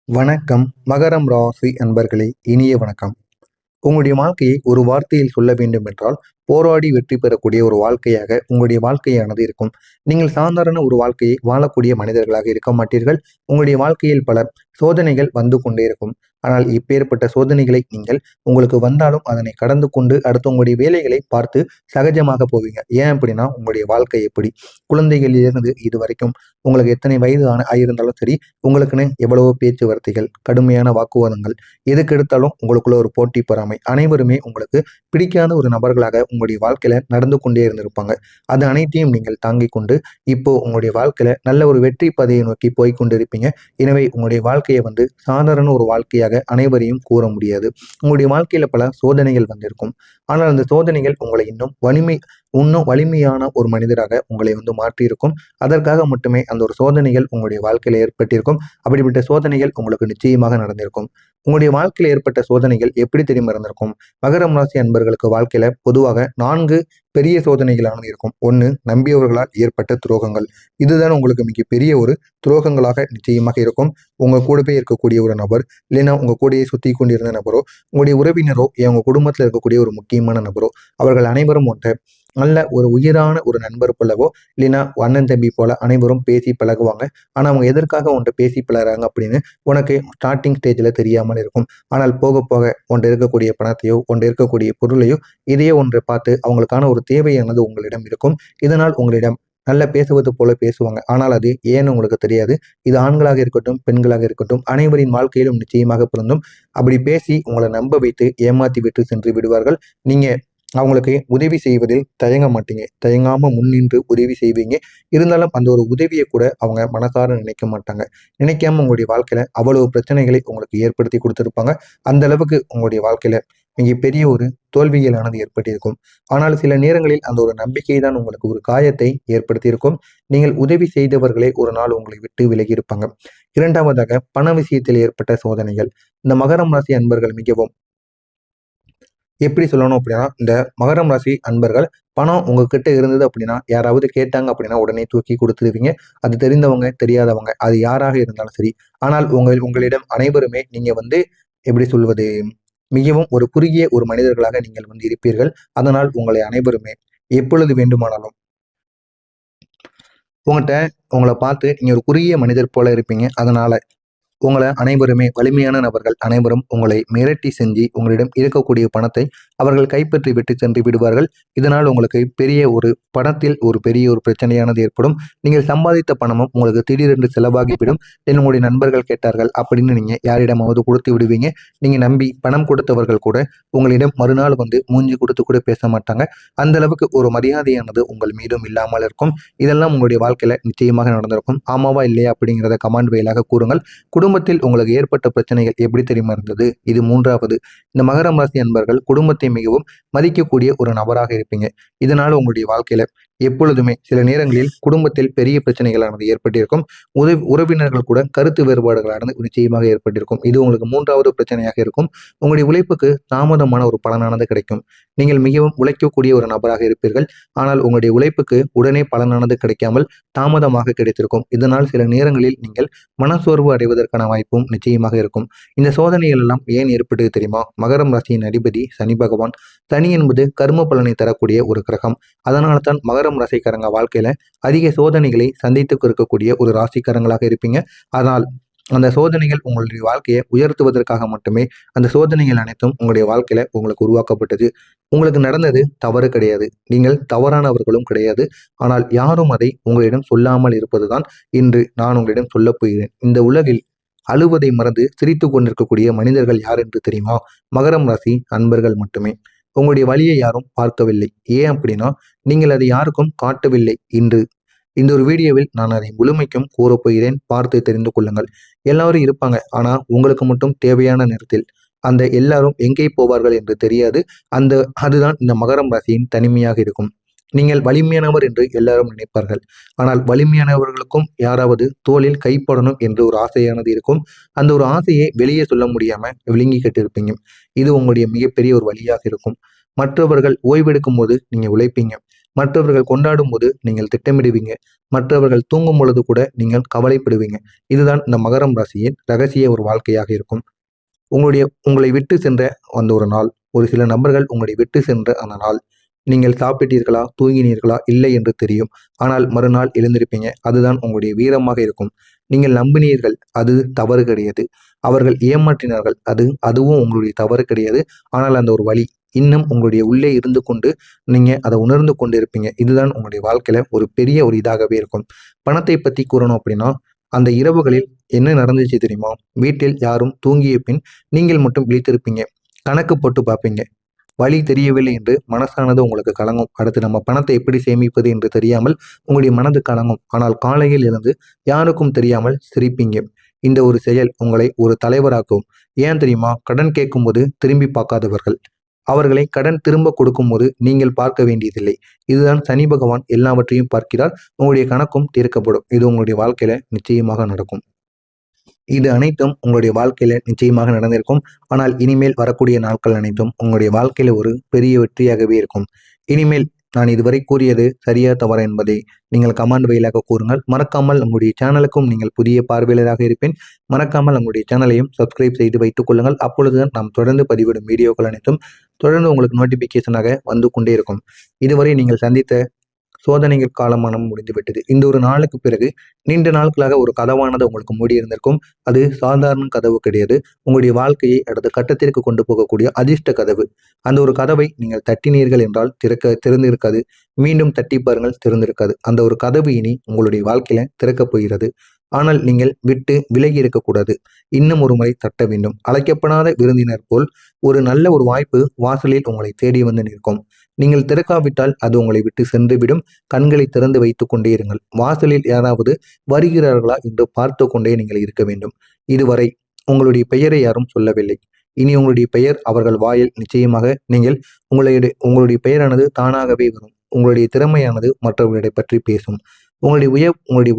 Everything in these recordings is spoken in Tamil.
வணக்கம். மகரம் ராசி அன்பர்களே, இனிய வணக்கம். உங்களுடைய வாழ்க்கையை ஒரு வார்த்தையில் சொல்ல வேண்டும் என்றால், போராடி வெற்றி பெறக்கூடிய ஒரு வாழ்க்கையாக உங்களுடைய வாழ்க்கையானது இருக்கும். நீங்கள் சாதாரண ஒரு வாழ்க்கையை வாழக்கூடிய மனிதர்களாக இருக்க மாட்டீர்கள். உங்களுடைய வாழ்க்கையில் பல சோதனைகள் வந்து கொண்டே இருக்கும். ஆனால் இப்பேற்பட்ட சோதனைகளை நீங்கள் உங்களுக்கு வந்தாலும் அதனை கடந்து கொண்டு அடுத்து உங்களுடைய வேலைகளை பார்த்து சகஜமாக போவீங்க. ஏன் அப்படின்னா, உங்களுடைய வாழ்க்கை எப்படி குழந்தைகளிலிருந்து இது வரைக்கும் உங்களுக்கு எத்தனை வயது ஆயிருந்தாலும் சரி, உங்களுக்குன்னு எவ்வளவோ பேச்சுவார்த்தைகள், கடுமையான வாக்குவாதங்கள், எதுக்கு எடுத்தாலும் உங்களுக்குள்ள ஒரு போட்டி பொறாமை, அனைவருமே உங்களுக்கு பிடிக்காத ஒரு நபர்களாக உங்களுடைய வாழ்க்கையில நடந்து கொண்டே இருந்திருப்பாங்க. அது அனைத்தையும் நீங்கள் தாங்கிக் கொண்டு இப்போ உங்களுடைய வாழ்க்கையில நல்ல ஒரு வெற்றி பாதையை நோக்கி போய் கொண்டிருப்பீங்க. எனவே உங்களுடைய வாழ்க்கையை சாதாரண ஒரு வாழ்க்கையாக அனைவரையும் கூற முடியாது. உங்களுடைய வாழ்க்கையில பல சோதனைகள் வந்திருக்கும். ஆனால் அந்த சோதனைகள் உங்களை இன்னும் வலிமையான ஒரு மனிதராக உங்களை மாற்றியிருக்கும். அதற்காக மட்டுமே அந்த ஒரு சோதனைகள் உங்களுடைய வாழ்க்கையில ஏற்பட்டிருக்கும். அப்படிப்பட்ட சோதனைகள் உங்களுக்கு நிச்சயமாக நடந்திருக்கும். உங்களுடைய வாழ்க்கையில் ஏற்பட்ட சோதனைகள் எப்படி தெரியுமா இருந்திருக்கும்? மகரம் ராசி அன்பர்களுக்கு வாழ்க்கையில பொதுவாக 4 பெரிய சோதனைகளானது இருக்கும். 1, நம்பியவர்களால் ஏற்பட்ட துரோகங்கள். இதுதான் உங்களுக்கு மிகப்பெரிய ஒரு துரோகங்களாக நிச்சயமாக இருக்கும். உங்க கூடவே இருக்கக்கூடிய ஒரு நபர், இல்லைன்னா உங்க கூடயே சுத்தி கொண்டிருந்த நபரோ, உங்களுடைய உறவினரோ, உங்க குடும்பத்தில் இருக்கக்கூடிய ஒரு முக்கியமான நபரோ, அவர்கள் அனைவரும் நல்ல ஒரு உயிரான ஒரு நண்பர் போலவோ, இல்லைன்னா அண்ணன் தம்பி போல அனைவரும் பேசி பழகுவாங்க. ஆனா அவங்க எதற்காக உன்கிட்ட பேசி பழகுறாங்க அப்படின்னு உனக்கு ஸ்டார்டிங் ஸ்டேஜ்ல தெரியாமல் இருக்கும். ஆனால் போக போக உன்கிட்ட இருக்கக்கூடிய பணத்தையோ, உன்கிட்ட இருக்கக்கூடிய பொருளையோ, இதையோ ஒன்றை பார்த்து அவங்களுக்கான ஒரு தேவையானது உங்களிடம் இருக்கும். இதனால் உங்களிடம் நல்ல பேசுவது போல பேசுவாங்க. ஆனால் அது ஏன்னு உங்களுக்கு தெரியாது. இது ஆண்களாக இருக்கட்டும், பெண்களாக இருக்கட்டும், அனைவரின் வாழ்க்கையிலும் நிச்சயமாக பொருந்தும். அப்படி பேசி உங்களை நம்ப வைத்து ஏமாத்தி விட்டு சென்று விடுவார்கள். நீங்க அவங்களுக்கு உதவி செய்வதில் தயங்க மாட்டீங்க. தயங்காம முன்னின்று உதவி செய்வீங்க. இருந்தாலும் அந்த ஒரு உதவியை கூட அவங்க மனசார நினைக்க மாட்டாங்க. நினைக்காம உங்களுடைய வாழ்க்கையில அவ்வளவு பிரச்சனைகளை உங்களுக்கு ஏற்படுத்தி கொடுத்திருப்பாங்க. அந்த அளவுக்கு உங்களுடைய வாழ்க்கையில மிகப்பெரிய ஒரு தோல்விகளானது ஏற்பட்டிருக்கும். ஆனால் சில நேரங்களில் அந்த ஒரு நம்பிக்கை தான் உங்களுக்கு ஒரு காயத்தை ஏற்படுத்தியிருக்கும். நீங்கள் உதவி செய்தவர்களே ஒரு நாள் உங்களை விட்டு விலகி இருப்பாங்க. இரண்டாவதாக, பண விஷயத்தில் ஏற்பட்ட சோதனைகள். இந்த மகரம் ராசி அன்பர்கள் மிகவும் எப்படி சொல்லணும் அப்படின்னா, இந்த மகரம் ராசி அன்பர்கள் பணம் உங்ககிட்ட இருந்தது அப்படின்னா, யாராவது கேட்டாங்க அப்படின்னா உடனே தூக்கி கொடுத்துருவீங்க. அது தெரிந்தவங்க, தெரியாதவங்க, அது யாராக இருந்தாலும் சரி. ஆனால் உங்களிடம் அனைவருமே நீங்க எப்படி சொல்வது, மிகவும் ஒரு குறுகிய ஒரு மனிதர்களாக நீங்கள் இருப்பீர்கள். அதனால் உங்களை அனைவருமே எப்பொழுது வேண்டுமானாலும் உங்கள்கிட்ட உங்களை பார்த்து நீங்க ஒரு குறுகிய மனிதர் போல இருப்பீங்க. அதனால உங்களை அனைவருமே வலிமையான நபர்கள் அனைவரும் உங்களை மிரட்டி செஞ்சு உங்களிடம் இருக்கக்கூடிய பணத்தை அவர்கள் கைப்பற்றி விட்டு சென்று விடுவார்கள். இதனால் உங்களுக்கு பெரிய ஒரு பணத்தில் ஒரு பெரிய ஒரு பிரச்சனையானது ஏற்படும். நீங்கள் சம்பாதித்த பணமும் உங்களுக்கு திடீரென்று செலவாகிவிடும். உங்களுடைய நண்பர்கள் கேட்டார்கள் அப்படின்னு நீங்க யாரிடமாவது கொடுத்து விடுவீங்க. நீங்க நம்பி பணம் கொடுத்தவர்கள் கூட உங்களிடம் மறுநாள் மூஞ்சி கொடுத்து கூட பேச மாட்டாங்க. அந்த அளவுக்கு ஒரு மரியாதையானது உங்கள் மீதும் இல்லாமல் இருக்கும். இதெல்லாம் உங்களுடைய வாழ்க்கையில நிச்சயமாக நடந்திருக்கும். ஆமாவா இல்லையா அப்படிங்கிறத கமெண்ட் வாயிலாக கூறுங்கள். குடும்பத்தில் உங்களுக்கு ஏற்பட்ட பிரச்சனைகள் எப்படி தெரியுமா இருந்தது? இது 3வது. இந்த மகரம் ராசி அன்பர்கள் குடும்பத்தை மிகவும் மதிக்கக்கூடிய ஒரு நபராக இருப்பீங்க. இதனால உங்களுடைய வாழ்க்கையில எப்பொழுதுமே சில நேரங்களில் குடும்பத்தில் பெரிய பிரச்சனைகளானது ஏற்பட்டிருக்கும். உறவினர்கள் கூட கருத்து வேறுபாடுகளானது நிச்சயமாக ஏற்பட்டிருக்கும். இது உங்களுக்கு 3வது பிரச்சனையாக இருக்கும். உங்களுடைய உழைப்புக்கு தாமதமான ஒரு பலனானது கிடைக்கும். நீங்கள் மிகவும் உழைக்கக்கூடிய ஒரு நபராக இருப்பீர்கள். ஆனால் உங்களுடைய உழைப்புக்கு உடனே பலனானது கிடைக்காமல் தாமதமாக கிடைத்திருக்கும். இதனால் சில நேரங்களில் நீங்கள் மனசோர்வு அடைவதற்கான வாய்ப்பும் நிச்சயமாக இருக்கும். இந்த சோதனைகள் எல்லாம் ஏன் ஏற்பட்டது தெரியுமா? மகரம் ராசியின் அதிபதி சனி பகவான். சனி என்பது கர்ம பலனை தரக்கூடிய ஒரு கிரகம். அதனால தான் மகரம் ராசிக்காரங்க வாழ்க்கையில அதிக சோதனைகளை சந்தித்து இருக்கக்கூடிய ஒரு ராசிக்காரங்களாக இருப்பீங்க. ஆனால் அந்த சோதனைகள் உங்களுடைய வாழ்க்கையை உயர்த்துவதற்காக மட்டுமே அந்த சோதனைகள் அனைத்தும் உங்களுடைய வாழ்க்கையில உங்களுக்கு உருவாக்கப்பட்டது. உங்களுக்கு நடந்தது தவறு கிடையாது. நீங்கள் தவறானவர்களும் கிடையாது. ஆனால் யாரும் அதை உங்களிடம் சொல்லாமல் இருப்பதுதான் இன்று நான் உங்களிடம் சொல்லப் போகிறேன். இந்த உலகில் அழுவதை மறந்து சிரித்து கொண்டிருக்கக்கூடிய மனிதர்கள் யார் என்று தெரியுமா? மகரம் ராசி அன்பர்கள் மட்டுமே. உங்களுடைய வழியை யாரும் பார்க்கவில்லை. ஏன் அப்படின்னா, நீங்கள் அதை யாருக்கும் காட்டவில்லை. இன்று இந்த ஒரு வீடியோவில் நான் அதை முழுமைக்கும் கூறப்போகிறேன். பார்த்து தெரிந்து கொள்ளுங்கள். எல்லாரும் இருப்பாங்க. ஆனா உங்களுக்கு மட்டும் தேவையான நேரத்தில் அந்த எல்லாரும் எங்கே போவார்கள் என்று தெரியாது. அதுதான் இந்த மகரம் ராசியின் தனிமையாக இருக்கும். நீங்கள் வலிமையானவர் என்று எல்லாரும் நினைப்பார்கள். ஆனால் வலிமையானவர்களுக்கும் யாராவது தோளில் கைப்படணும் என்று ஒரு ஆசையானது இருக்கும். அந்த ஒரு ஆசையை வெளியே சொல்ல முடியாம விழுங்கிக்கிட்டு இருப்பீங்க. இது உங்களுடைய மிகப்பெரிய ஒரு வழியாக இருக்கும். மற்றவர்கள் ஓய்வெடுக்கும் போது நீங்க உழைப்பீங்க. மற்றவர்கள் கொண்டாடும் போது நீங்கள் திட்டமிடுவீங்க. மற்றவர்கள் தூங்கும் பொழுது கூட நீங்கள் கவலைப்படுவீங்க. இதுதான் இந்த மகரம் ராசியின் ரகசிய ஒரு வாழ்க்கையாக இருக்கும். உங்களை விட்டு சென்ற அந்த ஒரு நாள், ஒரு சில நபர்கள் உங்களை விட்டு சென்ற அந்த நாள், நீங்கள் சாப்பிட்டீர்களா? தூங்கினீர்களா? இல்லை என்று தெரியும். ஆனால் மறுநாள் எழுந்திருப்பீங்க. அதுதான் உங்களுடைய வீரமாக இருக்கும். நீங்கள் நம்பினீர்கள். அது தவறு கிடையாது. அவர்கள் ஏமாற்றினார்கள். அதுவும் உங்களுடைய தவறு கிடையாது. ஆனால் அந்த ஒரு வலி இன்னும் உங்களுடைய உள்ளே இருந்து கொண்டு நீங்க அதை உணர்ந்து கொண்டு இருப்பீங்க. இதுதான் உங்களுடைய வாழ்க்கையில ஒரு பெரிய ஒரு இதாகவே இருக்கும். பணத்தை பத்தி கூறணும் அப்படின்னா, அந்த இரவுகளில் என்ன நடந்துச்சு தெரியுமா? வீட்டில் யாரும் தூங்கிய பின் நீங்கள் மட்டும் விழித்திருப்பீங்க. கணக்கு போட்டு பார்ப்பீங்க. வழி தெரியவில்லை என்று மனசானது உங்களுக்கு கலங்கும். அடுத்து நம்ம பணத்தை எப்படி சேமிப்பது என்று தெரியாமல் உங்களுடைய மனது கலங்கும். ஆனால் காலையில் எழுந்து யாருக்கும் தெரியாமல் சிரிப்பீங்க. இந்த ஒரு செயல் உங்களை ஒரு தலைவராக்கும். ஏன் தெரியுமா? கடன் கேட்கும்போது திரும்பி பார்க்காதவர்கள். அவர்களை கடன் திரும்ப கொடுக்கும்போது நீங்கள் பார்க்க வேண்டியதில்லை. இதுதான் சனி பகவான் எல்லாவற்றையும் பார்க்கிறார். உங்களுடைய கணக்கும் தீர்க்கப்படும். இது உங்களுடைய வாழ்க்கையில நிச்சயமாக நடக்கும். இது அனைத்தும் உங்களுடைய வாழ்க்கையில நிச்சயமாக நடந்திருக்கும். ஆனால் இனிமேல் வரக்கூடிய நாட்கள் அனைத்தும் உங்களுடைய வாழ்க்கையில ஒரு பெரிய வெற்றியாகவே இருக்கும். இனிமேல் நான் இதுவரை கூறியது சரியா தவறா என்பதை நீங்கள் கமெண்ட் வாயிலாக கூறுங்கள். மறக்காமல் நம்முடைய சேனலுக்கும் நீங்கள் புதிய பார்வையாளராக இருப்பேன். மறக்காமல் நம்முடைய சேனலையும் சப்ஸ்கிரைப் செய்து வைத்துக் கொள்ளுங்கள். அப்பொழுதுதான் நாம் தொடர்ந்து பதிவிடும் வீடியோக்கள் அனைத்தும் தொடர்ந்து உங்களுக்கு நோட்டிபிகேஷனாக வந்து கொண்டே இருக்கும். இதுவரை நீங்கள் சந்தித்த சோதனைகள் காலமானம் முடிந்துவிட்டது. இந்த ஒரு நாளுக்கு பிறகு நீண்ட நாட்களாக ஒரு கதவானது உங்களுக்கு மூடியிருந்திருக்கும். அது சாதாரண கதவு கிடையாது. உங்களுடைய வாழ்க்கையை அடுத்த கட்டத்திற்கு கொண்டு போகக்கூடிய அதிர்ஷ்ட கதவு. அந்த ஒரு கதவை நீங்கள் தட்டினீர்கள் என்றால் திறந்திருக்காது. மீண்டும் தட்டி பாருங்கள், திறந்திருக்காது. அந்த ஒரு கதவு இனி உங்களுடைய வாழ்க்கையில திறக்கப் போகிறது. ஆனால் நீங்கள் விட்டு விலகி இருக்கக்கூடாது. இன்னும் ஒரு முறை தட்ட வேண்டும். அழைக்கப்படாத விருந்தினர் போல் ஒரு நல்ல ஒரு வாய்ப்பு வாசலில் உங்களை தேடி வந்து நிற்கும். நீங்கள் திறக்காவிட்டால் அது உங்களை விட்டு சென்றுவிடும். கண்களை திறந்து வைத்துக் கொண்டே இருங்கள். வாசலில் யாராவது வருகிறார்களா என்று பார்த்து கொண்டே நீங்கள் இருக்க வேண்டும். இதுவரை உங்களுடைய பெயரை யாரும் சொல்லவில்லை. இனி உங்களுடைய பெயர் அவர்கள் வாயில் நிச்சயமாக நீங்கள் உங்களுடைய பெயரானது தானாகவே வரும். உங்களுடைய திறமையானது மற்றவர்களை பற்றி பேசும். உங்களுடைய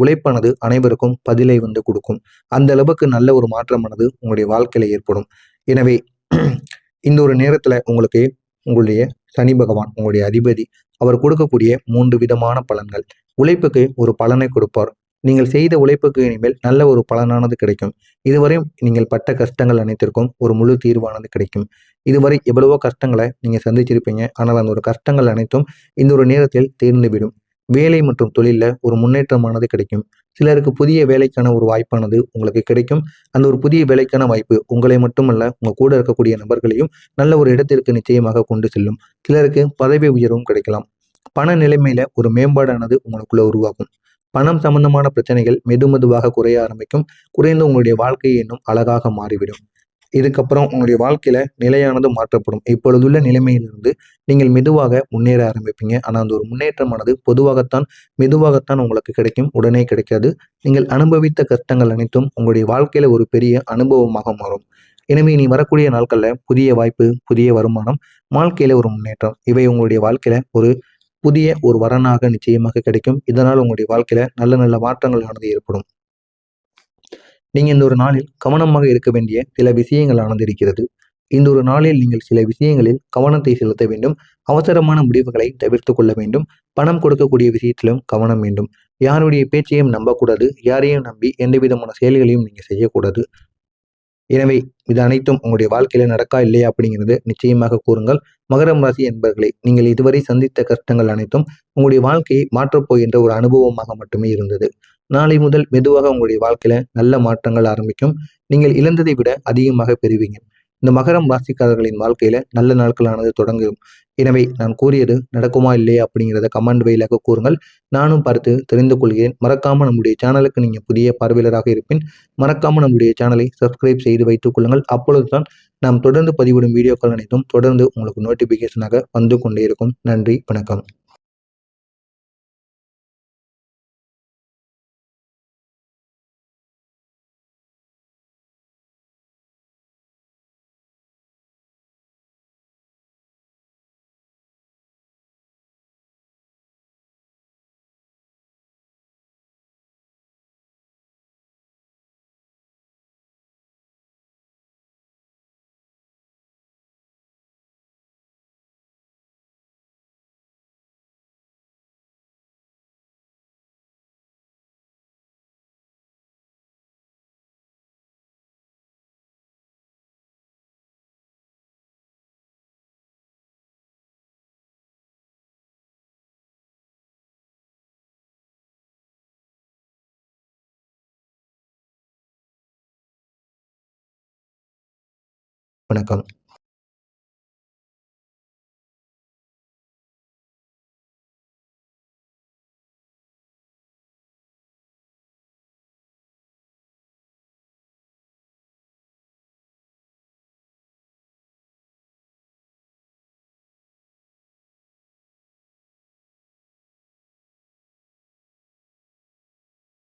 உழைப்பானது அனைவருக்கும் பதிலை வந்து கொடுக்கும். அந்த அளவுக்கு நல்ல ஒரு மாற்றமானது உங்களுடைய வாழ்க்கையில ஏற்படும். எனவே இந்த ஒரு நேரத்துல உங்களுக்கு உங்களுடைய சனி பகவான் உங்களுடைய அதிபதி அவர் கொடுக்கக்கூடிய 3 விதமான பலன்கள். உழைப்புக்கு ஒரு பலனை கொடுப்பார். நீங்கள் செய்த உழைப்புக்கு இனிமேல் நல்ல ஒரு பலனானது கிடைக்கும். இதுவரை நீங்கள் பட்ட கஷ்டங்கள் அனைத்திற்கும் ஒரு முழு தீர்வானது கிடைக்கும். இதுவரை எவ்வளவோ கஷ்டங்களை நீங்க சந்திச்சிருப்பீங்க. ஆனால் அந்த ஒரு கஷ்டங்கள் அனைத்தும் இந்த ஒரு நேரத்தில் தீர்ந்துவிடும். வேலை மற்றும் தொழில்ல ஒரு முன்னேற்றமானது கிடைக்கும். சிலருக்கு புதிய வேலைக்கான ஒரு வாய்ப்பானது உங்களுக்கு கிடைக்கும். அந்த ஒரு புதிய வேலைக்கான வாய்ப்பு உங்களை மட்டுமல்ல, உங்க கூட இருக்கக்கூடிய நபர்களையும் நல்ல ஒரு இடத்திற்கு நிச்சயமாக கொண்டு செல்லும். சிலருக்கு பதவி உயர்வும் கிடைக்கலாம். பண நிலைமையில ஒரு மேம்பாடானது உங்களுக்குள்ள உருவாகும். பணம் சம்பந்தமான பிரச்சனைகள் மெதுவாக குறைய ஆரம்பிக்கும். குறைந்து உங்களுடைய வாழ்க்கை இன்னும் அழகாக மாறிவிடும். இதுக்கப்புறம் உங்களுடைய வாழ்க்கையில நிலையானது மாற்றப்படும். இப்பொழுதுள்ள நிலைமையிலிருந்து நீங்கள் மெதுவாக முன்னேற ஆரம்பிப்பீங்க. ஆனா அந்த ஒரு முன்னேற்றமானது மெதுவாகத்தான் உங்களுக்கு கிடைக்கும். உடனே கிடைக்காது. நீங்கள் அனுபவித்த கஷ்டங்கள் அனைத்தும் உங்களுடைய வாழ்க்கையில ஒரு பெரிய அனுபவமாக மாறும். எனவே இனி வரக்கூடிய நாட்கள்ல புதிய வாய்ப்பு, புதிய வருமானம், வாழ்க்கையில ஒரு முன்னேற்றம், இவை உங்களுடைய வாழ்க்கையில ஒரு புதிய ஒரு வரனாக நிச்சயமாக கிடைக்கும். இதனால் உங்களுடைய வாழ்க்கையில நல்ல நல்ல மாற்றங்கள் ஆனது ஏற்படும். நீங்க இந்த ஒரு நாளில் கவனமாக இருக்க வேண்டிய சில விஷயங்களானது இருக்கிறது. இந்த ஒரு நாளில் நீங்கள் சில விஷயங்களில் கவனத்தை செலுத்த வேண்டும். அவசரமான முடிவுகளை தவிர்த்து கொள்ள வேண்டும். பணம் கொடுக்கக்கூடிய விஷயத்திலும் கவனம் வேண்டும். யாருடைய பேச்சையும் நம்பக்கூடாது. யாரையும் நம்பி எந்த விதமான செயல்களையும் நீங்க செய்யக்கூடாது. எனவே இது அனைத்தும் உங்களுடைய வாழ்க்கையில நடக்கா இல்லையா அப்படிங்கிறது நிச்சயமாக கூறுங்கள். மகரம் ராசி என்பர்களே, நீங்கள் இதுவரை சந்தித்த கஷ்டங்கள் அனைத்தும் உங்களுடைய வாழ்க்கையை மாற்றப் போகின்ற ஒரு அனுபவமாக மட்டுமே இருந்தது. நாளை முதல் மெதுவாக உங்களுடைய வாழ்க்கையில நல்ல மாற்றங்கள் ஆரம்பிக்கும். நீங்கள் இழந்ததை விட அதிகமாக பெறுவீங்க. இந்த மகரம் ராசிக்காரர்களின் வாழ்க்கையில நல்ல நாட்களானது தொடங்கும். எனவே நான் கூறியது நடக்குமா இல்லையா அப்படிங்கிறத கமெண்ட் வாயிலாக கூறுங்கள். நானும் பார்த்து தெரிந்து கொள்கிறேன். மறக்காம நம்முடைய சேனலுக்கு நீங்க புதிய பார்வையாளராக இருப்பின் மறக்காம நம்முடைய சேனலை சப்ஸ்கிரைப் செய்து வைத்துக் கொள்ளுங்கள். அப்பொழுதுதான் நாம் தொடர்ந்து பதிவிடும் வீடியோக்கள் அனைத்தும் தொடர்ந்து உங்களுக்கு நோட்டிபிகேஷனாக வந்து கொண்டே இருக்கும். நன்றி, வணக்கம். வணக்கம்.